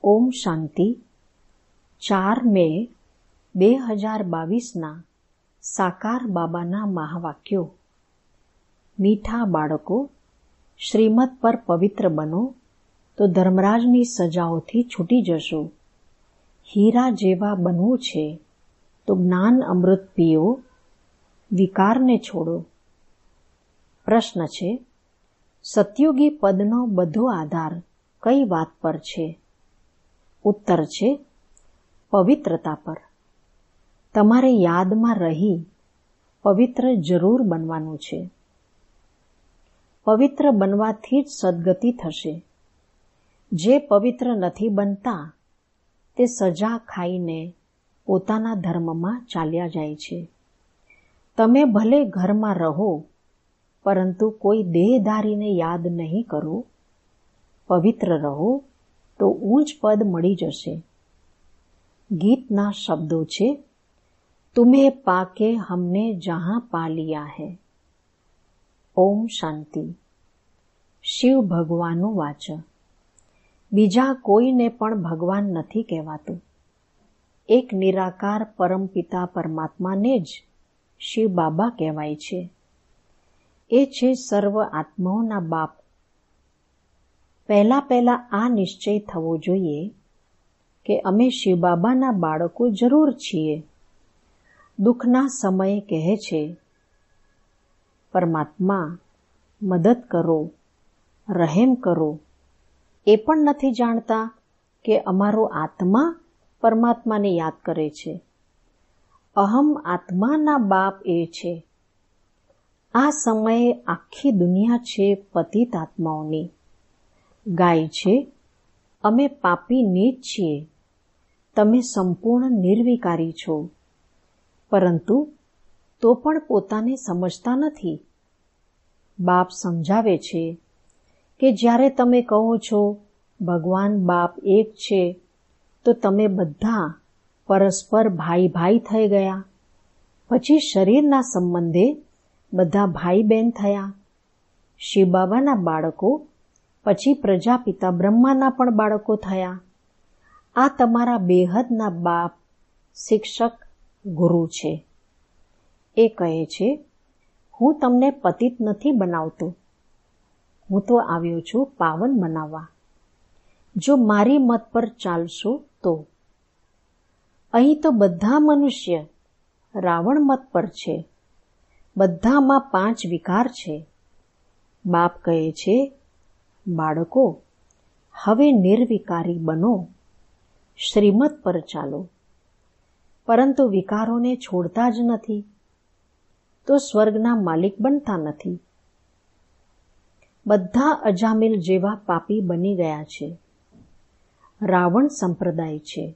ઓમ શાંતિ. 4 મે 2022ના સાકાર બાબાના મહાવાક્યો. મીઠા બાળકો, શ્રીમત પર પવિત્ર બનો તો ધર્મરાજની સજાઓથી છૂટી જશો. હીરા જેવા બનવું છે તો જ્ઞાન અમૃત પીઓ, વિકારને છોડો. પ્રશ્ન છે, સતયુગી પદનો બધો આધાર કઈ વાત પર છે? ઉત્તર છે, પવિત્રતા પર. તમારે યાદમાં રહી પવિત્ર જરૂર બનવાનું છે. પવિત્ર બનવાથી જ સદગતિ થશે. જે પવિત્ર નથી બનતા તે સજા ખાઈને પોતાના ધર્મમાં ચાલ્યા જાય છે. તમે ભલે ઘરમાં રહો પરંતુ કોઈ દેહધારીને યાદ નહીં કરો. પવિત્ર રહો તો ઊંચ પદ મળી જશે. ગીતના શબ્દો છે, તુમ્હે પાકે હમને જહાં પા લિયા હૈ. ઓમ શાંતિ. શિવ ભગવાનનું વાચન. બીજા કોઈને પણ ભગવાન નથી કહેવાતું. એક નિરાકાર પરમપિતા પરમાત્માને જ શિવ બાબા કહેવાય છે. એ છે સર્વ આત્માઓના બાપ. પહેલા આ નિશ્ચય થવો જોઈએ કે અમે શિવ બાબાના બાળકો જરૂર છીએ. દુઃખના સમયે કહે છે, પરમાત્મા મદદ કરો, રહેમ કરો. એ પણ નથી જાણતા કે અમારો આત્મા પરમાત્માને યાદ કરે છે. અહમ આત્માના બાપ એ છે. આ સમયે આખી દુનિયા છે પતિત આત્માઓની. ગાય છે, અમે પાપી નીચ છીએ, તમે સંપૂર્ણ નિર્વિકારી છો. પરંતુ તો પણ પોતાને સમજતા નથી. બાપ સમજાવે છે કે જ્યારે તમે કહો છો ભગવાન બાપ એક છે તો તમે બધા પરસ્પર ભાઈ થઈ ગયા. પછી શરીરના સંબંધે બધા ભાઈ બહેન થયા. શિવ બાબાના બાળકો પછી પ્રજાપિતા બ્રહ્માના પણ બાળકો થયા. આ તમારા બેહદના બાપ, શિક્ષક, ગુરુ છે. એ કહે છે, હું તમને પતિત નથી બનાવતો, હું તો આવ્યો છું પાવન બનાવવા. જો મારી મત પર ચાલશો તો. અહીં તો બધા મનુષ્ય રાવણ મત પર છે. બધામાં 5 વિકાર છે. બાપ કહે છે, બાળકો હવે નિર્વિકારી બનો, શ્રીમત પર ચાલો. પરંતુ વિકારોને છોડતા જ નથી તો સ્વર્ગના માલિક બનતા નથી. બધા અજામિલ જેવા પાપી બની ગયા છે. રાવણ સંપ્રદાય છે.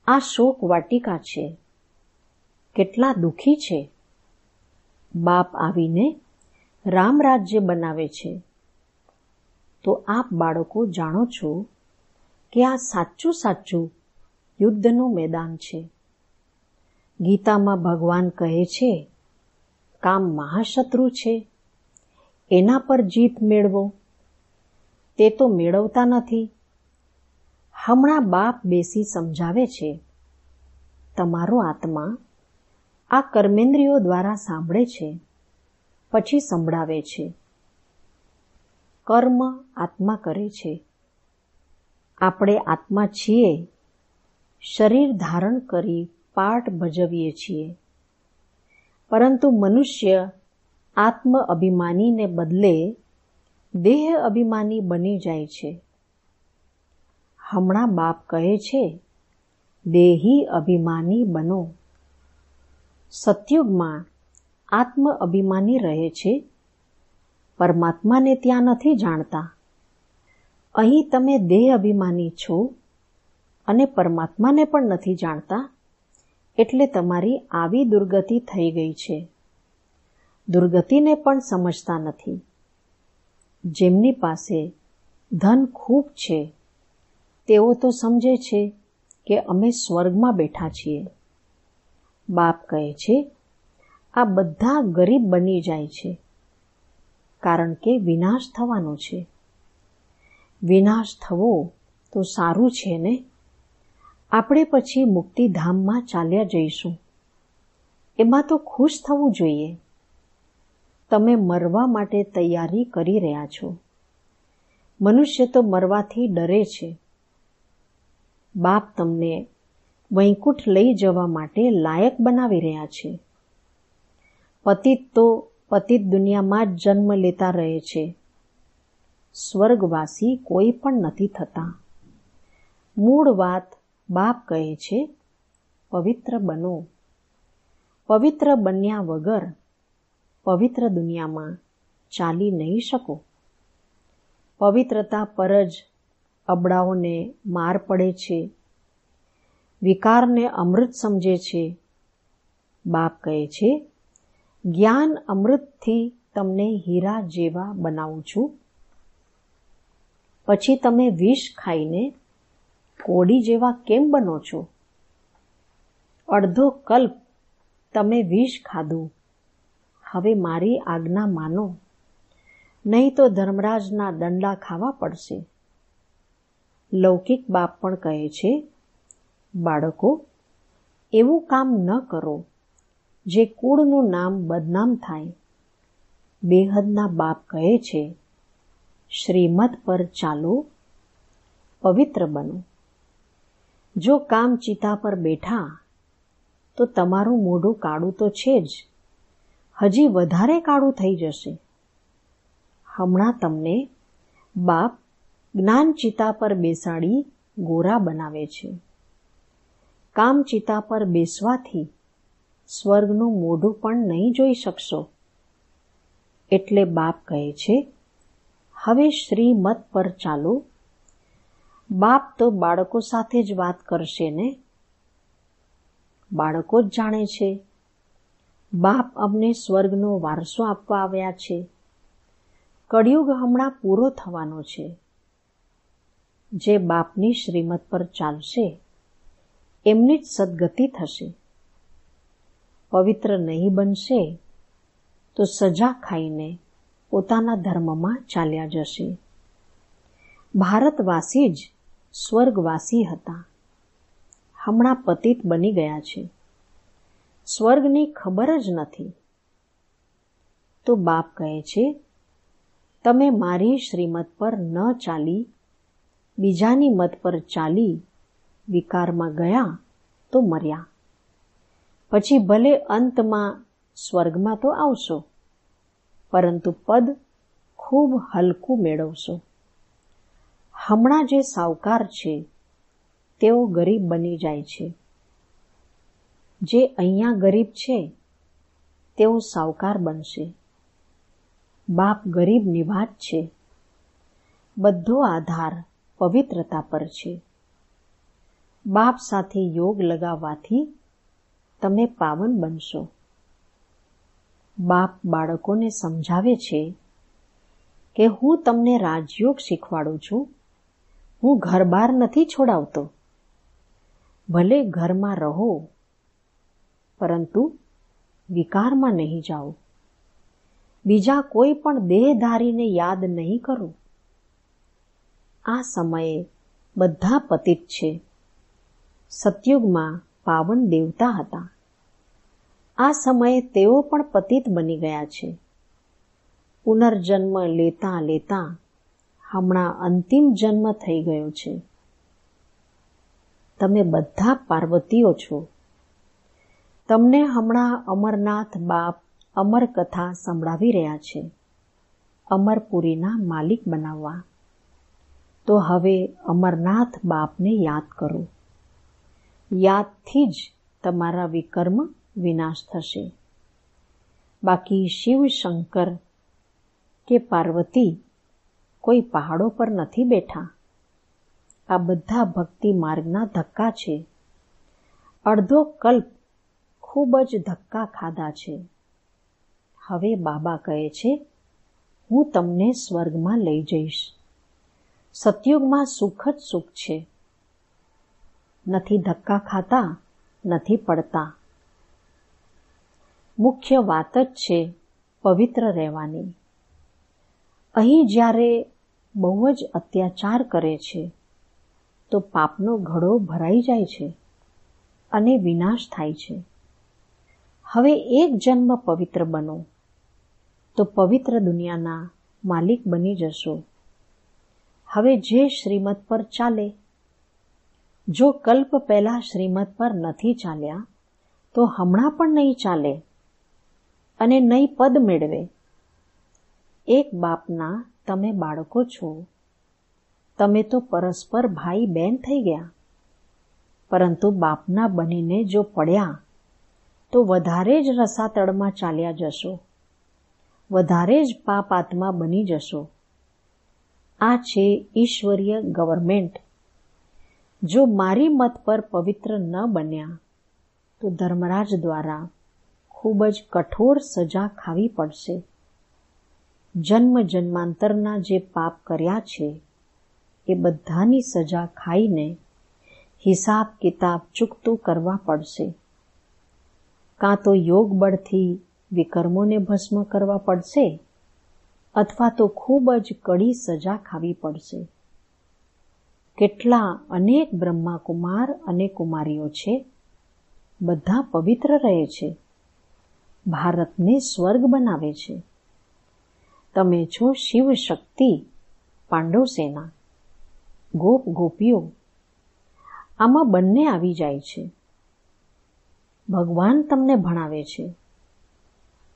આ શોક વાટિકા છે. કેટલા દુઃખી છે. બાપ આવીને રામ રાજ્ય બનાવે છે. તો આપ બાળકો જાણો છો કે આ સાચું યુદ્ધનું મેદાન છે. ગીતામાં ભગવાન કહે છે, કામ મહાશત્રુ છે, એના પર જીત મેળવો. તે તો મેળવતા નથી. હમણાં બાપ બેસી સમજાવે છે. તમારો આત્મા આ કર્મેન્દ્રિયો દ્વારા સાંભળે છે, પછી સંભળાવે છે. કર્મ આત્મા કરે છે. આપણે આત્મા છીએ. શરીર ધારણ કરી પાઠ ભજવીએ છીએ. પરંતુ મનુષ્ય આત્મ અભિમાનીને બદલે દેહ અભિમાની બની જાય છે. હમણાં બાપ કહે છે, દેહી અભિમાની બનો. સતયુગમાં આત્મ અભિમાની રહે છે. પરમાત્માને ત્યાં નથી જાણતા. અહીં તમે દેહ અભિમાની છો અને પરમાત્માને પણ નથી જાણતા. એટલે તમારી આવી દુર્ગતિ થઈ ગઈ છે. દુર્ગતિને પણ સમજતા નથી. જેમની પાસે ધન ખૂબ છે તેઓ તો સમજે છે કે અમે સ્વર્ગમાં બેઠા છીએ. બાપ કહે છે, આ બધા ગરીબ બની જાય છે કારણ કે વિનાશ થવાનો છે. વિનાશ થવો તો સારું છે ને? આપણે પછી મુક્તિધામમાં ચાલ્યા જઈશું. એમાં તો ખુશ થવું જોઈએ. તમે મરવા માટે તૈયારી કરી રહ્યા છો. મનુષ્ય તો મરવાથી ડરે છે. બાપ તમને વૈકુંઠ લઈ જવા માટે લાયક બનાવી રહ્યા છે. પતિત તો પતિત દુનિયામાં જ જન્મ લેતા રહે છે. સ્વર્ગવાસી કોઈ પણ નથી થતા. મૂળ વાત બાપ કહે છે, પવિત્ર બનો. પવિત્ર બન્યા વગર પવિત્ર દુનિયામાં ચાલી નહીં શકો. પવિત્રતા પર જ અબડાઓને માર પડે છે. વિકારને અમૃત સમજે છે. બાપ કહે છે, જ્ઞાન અમૃતથી તમને હીરા જેવા બનાવું છું. પછી તમે વિષ ખાઈને કોડી જેવા કેમ બનો છો? અડધો કલ્પ તમે વિષ ખાધું. હવે મારી આજ્ઞા માનો, નહીં તો ધર્મરાજના દંડા ખાવા પડશે. લૌકિક બાપ પણ કહે છે, બાળકો, એવું કામ ન કરો જે કુળનું નામ બદનામ થાય. બેહદના બાપ કહે છે, શ્રીમત પર ચાલો, પવિત્ર બનો. જો કામ ચિતા પર બેઠા તો તમારું મોઢું કાળું તો છે જ, હજી વધારે કાળું થઈ જશે. હમણાં તમને બાપ જ્ઞાન ચિતા પર બેસાડી ગોરા બનાવે છે. કામ ચિતા પર બેસવાથી સ્વર્ગનું મોઢું પણ નહીં જોઈ શકશો. એટલે બાપ કહે છે, હવે શ્રીમત પર ચાલો. બાપ તો બાળકો સાથે જ વાત કરશે ને? બાળકો જ જાણે છે. બાપ અમને સ્વર્ગનો વારસો આપવા આવ્યા છે. કળિયુગ હમણાં પૂરો થવાનો છે. જે બાપની શ્રીમત પર ચાલશે એમની જ સદગતિ થશે. પવિત્ર નહીં બનશે તો સજા ખાઈને પોતાના ધર્મમાં ચાલ્યા જશે. ભારતવાસી જ સ્વર્ગવાસી હતા, હમણાં પતિત બની ગયા છે. સ્વર્ગની ખબર જ નથી. તો બાપ કહે છે, તમે મારી શ્રીમત પર ન ચાલી બીજાની મત પર ચાલી વિકારમાં ગયા તો મર્યા. પછી ભલે અંતમાં સ્વર્ગમાં તો આવશો, પરંતુ પદ ખૂબ હલકું મેળવશો. હમણાં જે સાવકાર છે તેઓ ગરીબ બની જાય છે. જે અહીંયા ગરીબ છે તેઓ સાવકાર બનશે. બાપ ગરીબ નિવાજ છે. બધો આધાર પવિત્રતા પર છે. બાપ સાથે યોગ લગાવવાથી તમે પાવન બનશો. બાપ બાળકોને સમજાવે છે કે હું તમને રાજયોગ શીખવાડું છું. હું ઘર બહાર નથી છોડાવતો. ભલે ઘરમાં રહો, પરંતુ વિકારમાં નહીં જાઓ. બીજા કોઈ પણ દેહધારીને યાદ નહીં કરો. આ સમયે બધા પતિત છે. સતયુગમાં પાવન દેવતા હતા. આ સમયે તેઓ પણ પતિત બની ગયા છે. પુનર્જન્મ લેતા લેતા હમણાં અંતિમ જન્મ થઈ ગયો છે. તમે બધા પાર્વતીઓ છો. તમને હમણાં અમરનાથ બાપ અમર કથા સંભળાવી રહ્યા છે, અમરપુરીના માલિક બનાવવા. તો હવે અમરનાથ બાપને યાદ કરો. યાદથી જ તમારા વિકર્મ વિનાશ થશે. બાકી શિવ શંકર કે પાર્વતી કોઈ પહાડો પર નથી બેઠા. આ બધા ભક્તિ માર્ગના ધક્કા છે. અડધો કલ્પ ખૂબ જ ધક્કા ખાધા છે. હવે બાબા કહે છે, હું તમને સ્વર્ગમાં લઈ જઈશ. સતયુગમાં સુખ જ સુખ છે. નથી ધક્કા ખાતા, નથી પડતા. મુખ્ય વાત જ છે પવિત્ર રહેવાની. અહીં જ્યારે બહુ જ અત્યાચાર કરે છે તો પાપનો ઘડો ભરાઈ જાય છે અને વિનાશ થાય છે. હવે એક જન્મ પવિત્ર બનો તો પવિત્ર દુનિયાના માલિક બની જશો. હવે જે શ્રીમત પર ચાલે, જો કલ્પ પહેલા શ્રીમત પર નથી ચાલ્યા તો હમણાં પણ નહીં ચાલે અને નહીં પદ મેળવે. એક બાપના તમે બાળકો છો. તમે તો પરસ્પર ભાઈ બહેન થઈ ગયા, પરંતુ બાપના બનીને જો પડ્યા તો વધારે જ રસાતળમાં ચાલ્યા જશો, વધારે જ પાપ આત્મા બની જશો. આ છે ઈશ્વરીય ગવર્મેન્ટ. જો મારી મત પર પવિત્ર ન બન્યા તો ધર્મરાજ દ્વારા ખૂબ જ કઠોર સજા ખાવી પડશે. જન્મ જન્માંતરના જે પાપ કર્યા છે એ બધાની સજા ખાઈને હિસાબ કિતાબ ચૂકતું કરવા પડશે. કાં તો યોગ બળથી વિકર્મોને ભસ્મ કરવા પડશે અથવા તો ખૂબ જ કડી સજા ખાવી પડશે. કેટલા અનેક બ્રહ્માકુમાર અને કુમારીઓ છે, બધા પવિત્ર રહે છે, ભારતને સ્વર્ગ બનાવે છે. તમે છો શિવ શક્તિ, પાંડવ સેના, ગોપ ગોપીઓ. આમાં બંને આવી જાય છે. ભગવાન તમને ભણાવે છે.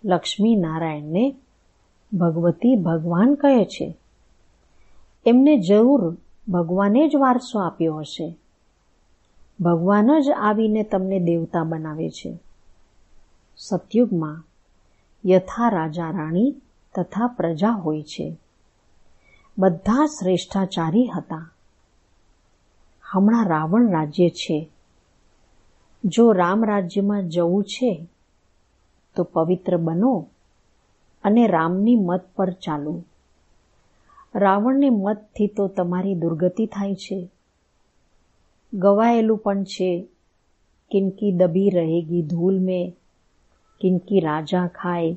લક્ષ્મી નારાયણને ભગવતી ભગવાન કહે છે. એમને જરૂર ભગવાને જ વારસો આપ્યો હશે. ભગવાન જ આવીને તમને દેવતા બનાવે છે. સતયુગમાં યથા રાજા રાણી તથા પ્રજા હોય છે. બધા શ્રેષ્ઠાચારી હતા. હમણાં રાવણ રાજ્ય છે. જો રામ રાજ્યમાં જવું છે તો પવિત્ર બનો અને રામની મત પર ચાલો. રાવણની મતથી તો તમારી દુર્ગતિ થાય છે. ગવાયેલું પણ છે, કિનકી દબી રહેગી ધૂલ में, કિનકી રાજા ખાય.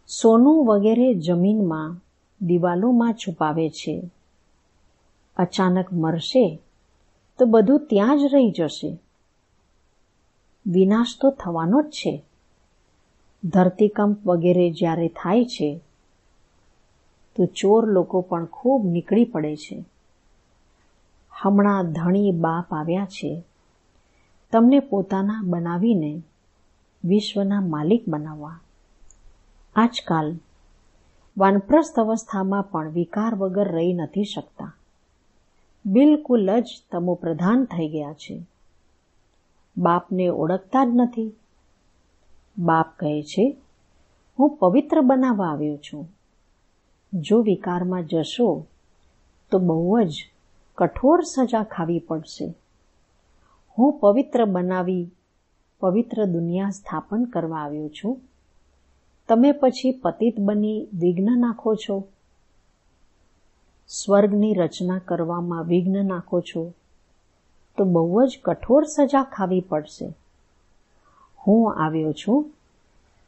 સોનું વગેરે જમીનમાં દિવાલોમાં છુપાવે છે. અચાનક મરશે તો બધું ત્યાં જ રહી જશે. વિનાશ તો થવાનો જ છે. ધરતીકંપ વગેરે જ્યારે થાય છે તો ચોર લોકો પણ ખૂબ નીકળી પડે છે. હમણાં ધણી બાપ આવ્યા છે તમને પોતાના બનાવીને વિશ્વના માલિક બનાવવા. આજકાલ વાનપ્રસ્થ અવસ્થામાં પણ વિકાર વગર રહી નથી શકતા. બિલકુલ જ તમો પ્રધાન થઈ ગયા છે. બાપને ઓળખતા જ નથી. બાપ કહે છે, હું પવિત્ર બનાવવા આવ્યો છું. જો વિકારમાં જશો તો બહુ જ કઠોર સજા ખાવી પડશે. હું પવિત્ર બનાવી પવિત્ર દુનિયા સ્થાપન કરવા આવ્યો છું. તમે પછી પતિત બની વિઘ્ન નાખો છો. સ્વર્ગની રચના કરવામાં વિઘ્ન નાખો છો તો બહુ જ કઠોર સજા ખાવી પડશે. હું આવ્યો છું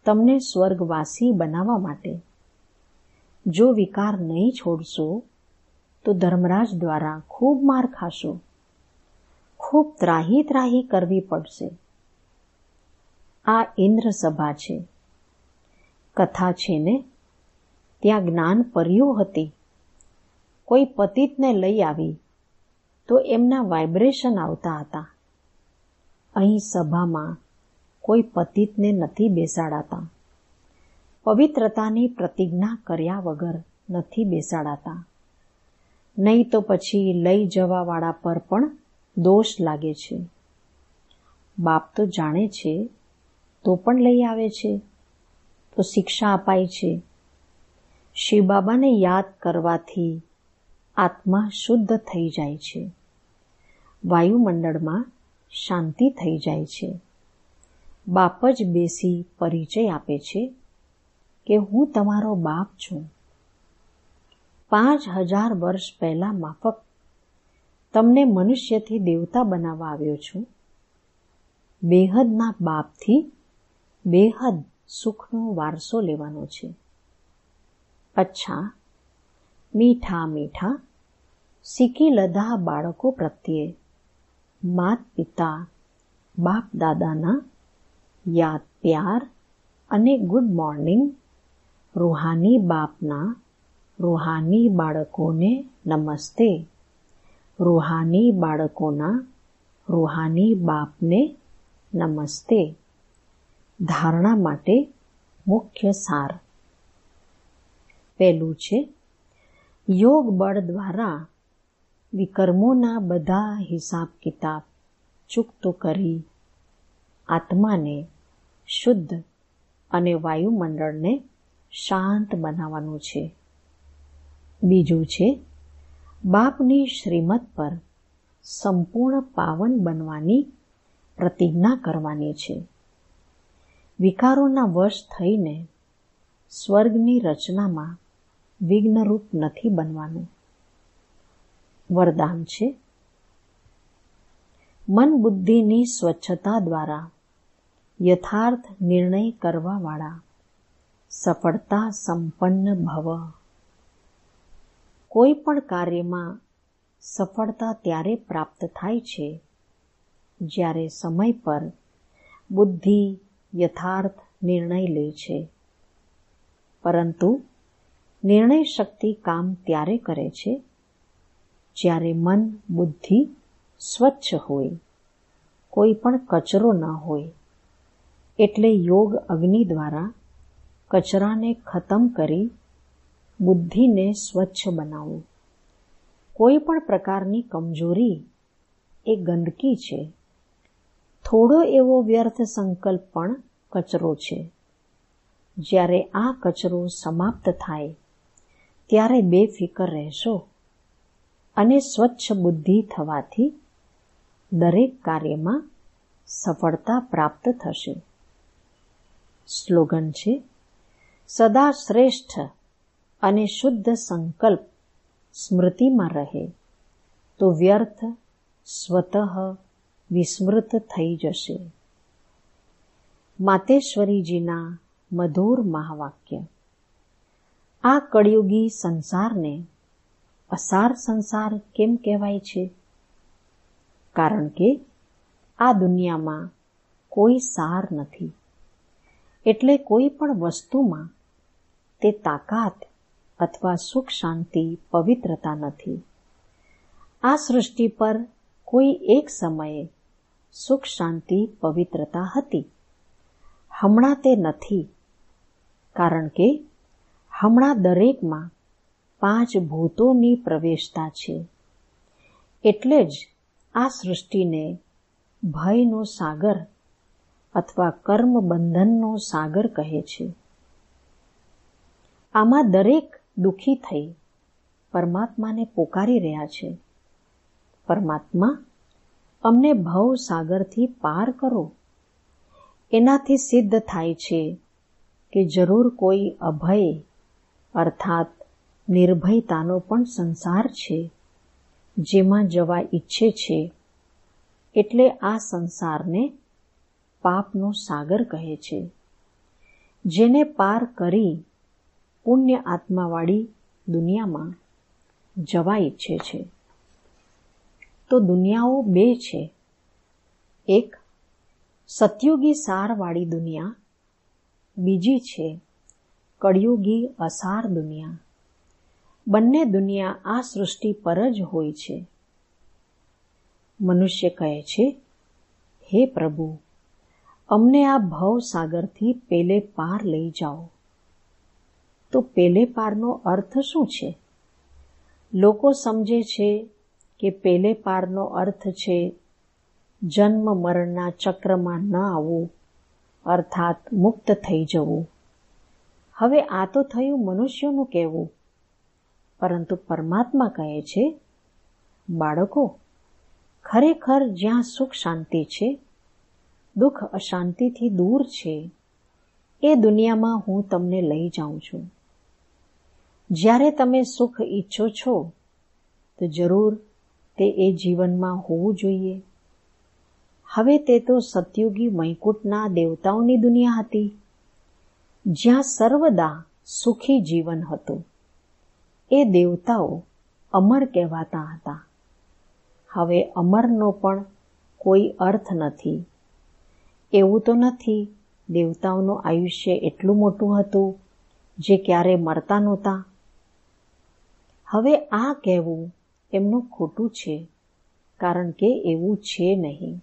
તમને સ્વર્ગવાસી બનાવવા માટે. જો વિકાર નહીં છોડશો તો ધર્મરાજ દ્વારા ખૂબ માર ખાશો. ખૂબ ત્રાહી ત્રાહી કરવી પડશે. આ ઇન્દ્ર સભા છે. કથા છે ને, ત્યાં જ્ઞાન પરીઓ હતી. કોઈ પતિતને લઈ આવી તો એમના વાઇબ્રેશન આવતા હતા. અહીં સભામાં કોઈ પતિતને નથી બેસાડાતા. પવિત્રતાની પ્રતિજ્ઞા કર્યા વગર નથી બેસાડાતા. નહીં તો પછી લઈ જવાવાળા પર પણ દોષ લાગે છે. બાપ તો જાણે છે તો પણ લઈ આવે છે તો શિક્ષા અપાય છે. શિવ બાબાને યાદ કરવાથી આત્મા શુદ્ધ થઈ જાય છે. વાયુમંડળમાં શાંતિ થઈ જાય છે. બાપ જ બેસી પરિચય આપે છે કે હું તમારો બાપ છું. 5000 વર્ષ પહેલા માફક તમને મનુષ્યથી દેવતા બનાવવા આવ્યો છું. બેહદના બાપથી બેહદ સુખનો વારસો લેવાનો છે. અચ્છા, મીઠા મીઠા શીખી લીધા બાળકો પ્રત્યે માત પિતા બાપ દાદાના યાદ પ્યાર અને ગુડ મોર્નિંગ રૂહાની બાપના રૂહાની બાળકોને નમસ્તે, રૂહાની બાળકોના રૂહાની બાપને નમસ્તે. ધારણા માટે મુખ્ય સાર. પહેલું છે, યોગ બળ દ્વારા વિકર્મોના બધા હિસાબ કિતાબ ચૂકતો કરી આત્માને શુદ્ધ અને વાયુમંડળને શાંત બનાવવાનું છે. બીજું છે, બાપની શ્રીમત પર સંપૂર્ણ પાવન બનવાની પ્રતિજ્ઞા કરવાની છે. વિકારોના વશ થઈને સ્વર્ગની રચનામાં વિઘ્નરૂપ નથી બનવાનું. વરદાન છે, મન બુદ્ધિની સ્વચ્છતા દ્વારા યથાર્થ નિર્ણય કરવાવાળા સફળતા સંપન્ન ભવ. કોઈ પણ કાર્યમાં સફળતા ત્યારે પ્રાપ્ત થાય છે જ્યારે સમય પર બુદ્ધિ યથાર્થ નિર્ણય લે છે. પરંતુ નિર્ણય શક્તિ કામ ત્યારે કરે છે જ્યારે મન બુદ્ધિ સ્વચ્છ હોય, કોઈ પણ કચરો ન હોય. એટલે યોગ અગ્નિ દ્વારા કચરાને ખતમ કરી બુદ્ધિને સ્વચ્છ બનાવવું. કોઈ પણ પ્રકારની કમજોરી એ ગંદકી છે. થોડો એવો વ્યર્થ સંકલ્પ પણ કચરો છે. જ્યારે આ કચરો સમાપ્ત થાય ત્યારે બેફિકર રહેશો અને સ્વચ્છ બુદ્ધિ થવાથી દરેક કાર્યમાં સફળતા પ્રાપ્ત થશે. સ્લોગન છે, સદા શ્રેષ્ઠ અને શુદ્ધ સંકલ્પ સ્મૃતિમાં રહે તો વ્યર્થ સ્વતઃ વિસ્મૃત થઈ જશે. માતેશ્વરીજીના મધુર મહાવાક્ય. આ કળિયુગી સંસારને અસાર સંસાર કેમ કહેવાય છે? કારણ કે આ દુનિયામાં કોઈ સાર નથી. એટલે કોઈ પણ વસ્તુમાં તે તાકાત અથવા સુખ શાંતિ પવિત્રતા નથી. આ સૃષ્ટિ પર કોઈ એક સમયે સુખ શાંતિ પવિત્રતા હતી. હમણાં તે નથી. કારણ કે હમણાં દરેકમાં 5 ભૂતોની પ્રવેશતા છે. એટલે જ આ સૃષ્ટિને ભયનો સાગર અથવા કર્મ બંધનનો સાગર કહે છે. આમાં દરેક દુઃખી થઈ પરમાત્માને પોકારી રહ્યા છે, પરમાત્મા અમને ભવ સાગરથી પાર કરો. એનાથી સિદ્ધ થાય છે કે જરૂર કોઈ અભય અર્થાત નિર્ભયતાનો પણ સંસાર છે જેમાં જવા ઈચ્છે છે. એટલે આ સંસારને પાપનો સાગર કહે છે, જેને પાર કરી પુણ્ય આત્માવાળી દુનિયામાં જવા ઈચ્છે છે. તો દુનિયાઓ 2 છે. એક સતયુગી સારવાળી દુનિયા, બીજી છે કળિયુગી અસાર દુનિયા. બંને દુનિયા આ સૃષ્ટિ પર જ હોય છે. મનુષ્ય કહે છે, હે પ્રભુ, અમને આ ભવ સાગરથી પેલે પાર લઈ જાઓ. તો પેલે પારનો અર્થ શું છે? લોકો સમજે છે કે પેલે પારનો અર્થ છે જન્મ મરણના ચક્રમાં ન આવવું, અર્થાત મુક્ત થઈ જવું. હવે આ તો થયું મનુષ્યોનું કહેવું. પરંતુ પરમાત્મા કહે છે, બાળકો, ખરેખર જ્યાં સુખ શાંતિ છે, દુઃખ અશાંતિથી દૂર છે, એ દુનિયામાં હું તમને લઈ જાઉં છું. જ્યારે તમે સુખ ઈચ્છો છો તો જરૂર તે એ જીવનમાં હોવું જોઈએ. હવે તે તો સતયુગી વૈકુંઠના દેવતાઓની દુનિયા હતી, જ્યાં સર્વદા સુખી જીવન હતું. એ દેવતાઓ અમર કહેવાતા હતા. હવે અમરનો પણ કોઈ અર્થ નથી. એવું તો નથી દેવતાઓનું આયુષ્ય એટલું મોટું હતું જે ક્યારે મરતા નહોતા. હવે આ કહેવું એમનું ખોટું છે, કારણ કે એવું છે નહીં.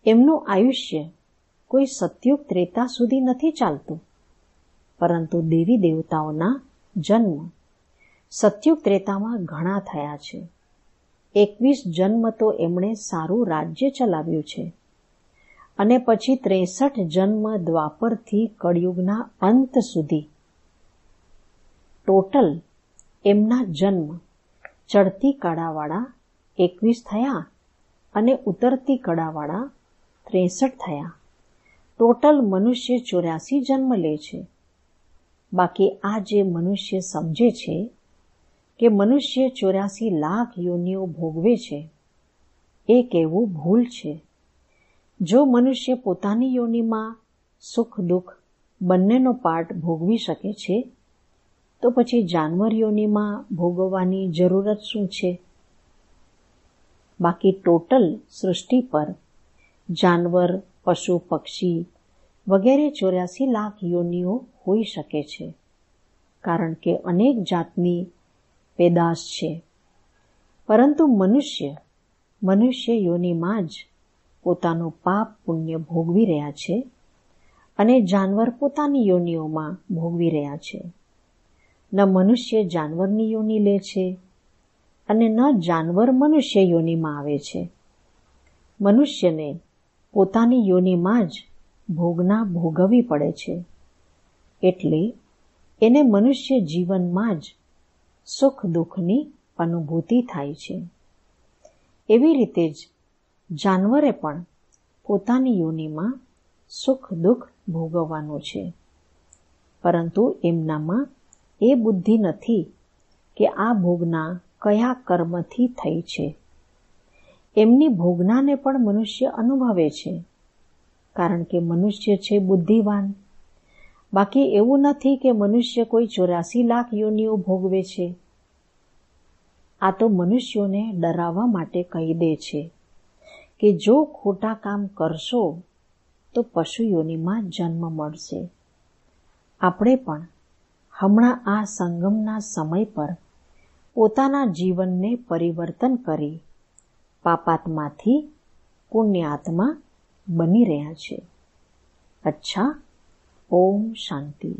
એમનું આયુષ્ય કોઈ સતયુગ ત્રેતા સુધી નથી ચાલતું, પરંતુ દેવી દેવતાઓના જન્મ સતયુગ ત્રેતામાં ઘણા થયા છે. 21 જન્મ તો એમણે સારું રાજ્ય ચલાવ્યું છે, અને પછી 63 જન્મ દ્વાપરથી કળિયુગના અંત સુધી. ટોટલ એમના જન્મ ચડતી કળાવાળા 21 થયા અને ઉતરતી કળાવાળા 63 થયા. ટોટલ મનુષ્ય 84 જન્મ લે છે. બાકી આ જે મનુષ્ય સમજે છે કે મનુષ્ય 84 લાખ યોનિઓ ભોગવે છે, એ કહેવું ભૂલ છે. જો મનુષ્ય પોતાની યોનિમાં સુખ દુઃખ બંનેનો પાર્ટ ભોગવી શકે છે, તો પછી જાનવર યોનિમાં ભોગવવાની જરૂરત શું છે? બાકી ટોટલ સૃષ્ટિ પર જાનવર, પશુ, પક્ષી વગેરે 84 લાખ યોનિઓ હોઈ શકે છે, કારણ કે અનેક જાતની પેદાશ છે. પરંતુ મનુષ્ય યોનિમાં જ પોતાનું પાપ પુણ્ય ભોગવી રહ્યા છે, અને જાનવર પોતાની યોનિઓમાં ભોગવી રહ્યા છે. ન મનુષ્ય જાનવરની યોનિ લે છે, અને ન જાનવર મનુષ્ય યોનિમાં આવે છે. મનુષ્યને પોતાની યોનિમાં જ ભોગના ભોગવવી પડે છે. એટલે એને મનુષ્ય જીવનમાં જ સુખ દુઃખની અનુભૂતિ થાય છે. એવી રીતે જ જાનવરે પણ પોતાની યોનિમાં સુખ દુઃખ ભોગવવાનું છે, પરંતુ એમનામાં એ બુદ્ધિ નથી કે આ ભોગના કયા કર્મથી થઈ છે. એમની ભોગનાને પણ મનુષ્ય અનુભવે છે, કારણ કે મનુષ્ય છે બુદ્ધિવાન. બાકી એવું નથી કે મનુષ્ય કોઈ 84 લાખ યોનિઓ ભોગવે છે. આ તો મનુષ્યોને ડરાવવા માટે કહી દે છે કે જો ખોટા કામ કરશો તો પશુ યોનિમાં જન્મ મળશે. આપણે પણ હમણાં આ સંગમના સમય પર પોતાના જીવનને પરિવર્તન કરી પાપાત્માથી પુણ્યાત્મા બની રહ્યા છે. અચ્છા, ઓમ શાંતિ.